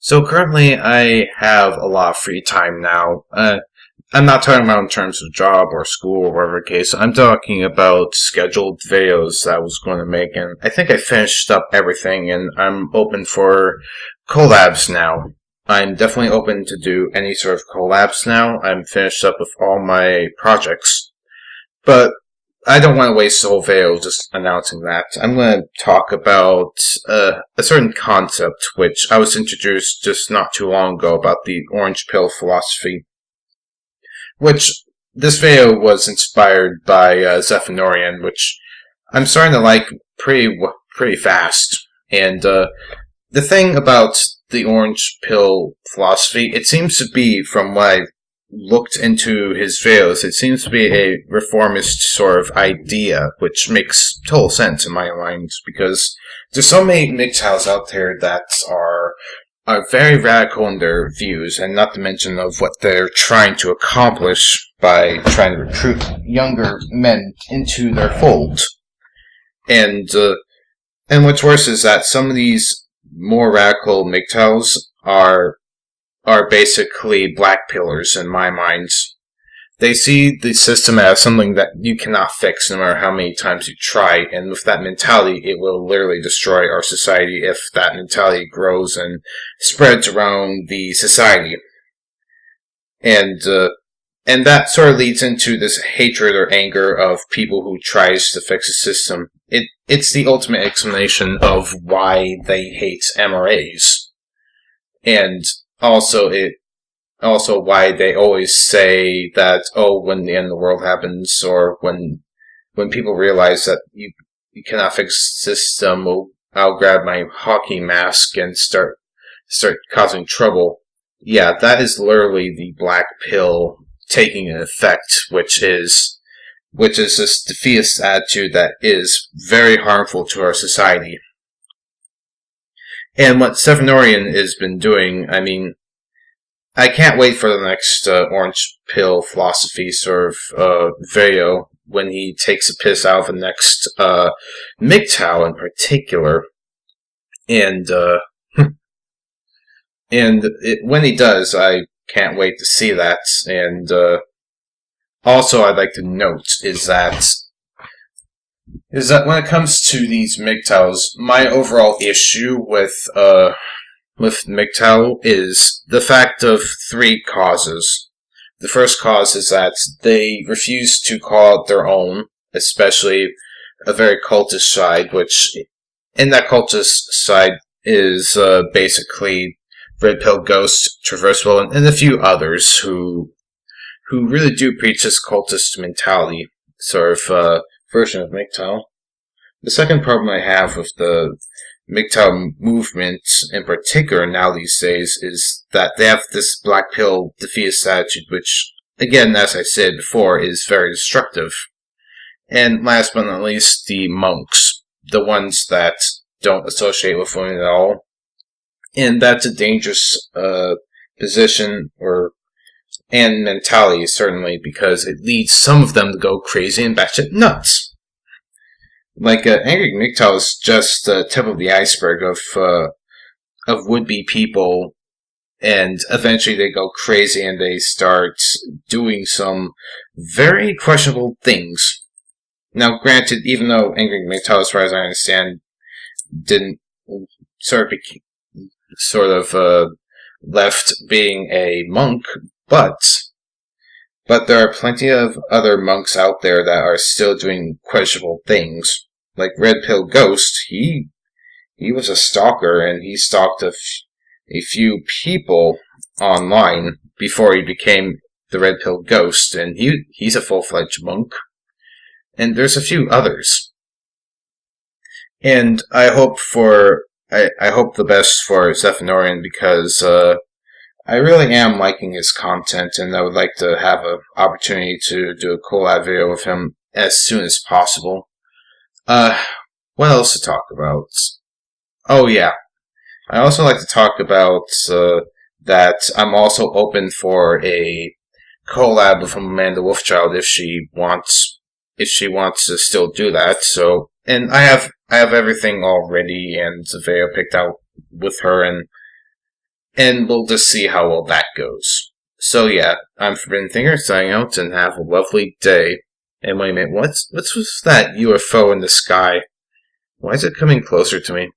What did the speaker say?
So currently, I have a lot of free time now. I'm not talking about in terms of job or school or whatever case. I'm talking about scheduled videos that I was going to make, and I think I finished up everything, and I'm open for collabs now. I'm definitely open to do any sort of collabs now. I'm finished up with all my projects, but I don't want to waste the whole video just announcing that. I'm going to talk about a certain concept which I was introduced just not too long ago about the orange pill philosophy, which this video was inspired by Zephanorian, which I'm starting to like pretty fast. And the thing about the orange pill philosophy, it seems to be, from what I looked into his videos, it seems to be a reformist sort of idea, which makes total sense in my mind, because there's so many MGTOWs out there that are very radical in their views, and not to mention of what they're trying to accomplish by trying to recruit younger men into their fold. And what's worse is that some of these more radical MGTOWs are basically black pillars in my mind. They see the system as something that you cannot fix no matter how many times you try, and with that mentality, it will literally destroy our society if that mentality grows and spreads around the society. And that sort of leads into this hatred or anger of people who tries to fix the system. It's the ultimate explanation of why they hate MRAs. And also why they always say that, when the end of the world happens, or when people realize that you cannot fix the system, I'll grab my hockey mask and start causing trouble. Yeah, that is literally the black pill taking an effect, which is this defeatist attitude that is very harmful to our society. And what Zephanorian has been doing, I mean, I can't wait for the next orange pill philosophy sort of video when he takes a piss out of the next MGTOW in particular. And when he does, I can't wait to see that. And also, I'd like to note is that when it comes to these MGTOWs, my overall issue with MGTOW is the fact of three causes. The first cause is that they refuse to call it their own, especially a very cultist side, which, in that cultist side, is basically Red Pill Ghost, Traversable, and a few others who really do preach this cultist mentality sort of version of MGTOW. The second problem I have with the MGTOW movement in particular now these days is that they have this black pill defeatist attitude, which, again, as I said before, is very destructive. And last but not least, the monks, the ones that don't associate with women at all. And that's a dangerous position and mentality, certainly, because it leads some of them to go crazy and batshit nuts. Like, angry MGTOW is just the tip of the iceberg of would-be people, and eventually they go crazy and they start doing some very questionable things. Now, granted, even though angry MGTOW, as far as I understand, didn't sort of left being a monk, but there are plenty of other monks out there that are still doing questionable things. Like Red Pill Ghost, he was a stalker, and he stalked a few people online before he became the Red Pill Ghost, and he's a full-fledged monk. And there's a few others. And I hope the best for Zephanorian, because I really am liking his content, and I would like to have an opportunity to do a collab video with him as soon as possible. What else to talk about? Oh yeah, I also like to talk about that I'm also open for a collab with Amanda Wolfchild if she wants to still do that. So, and I have everything all ready and the video picked out with her, and and we'll just see how well that goes. So yeah, I'm Forbidden Thinker, signing out, and have a lovely day. And wait a minute, what's with that UFO in the sky? Why is it coming closer to me?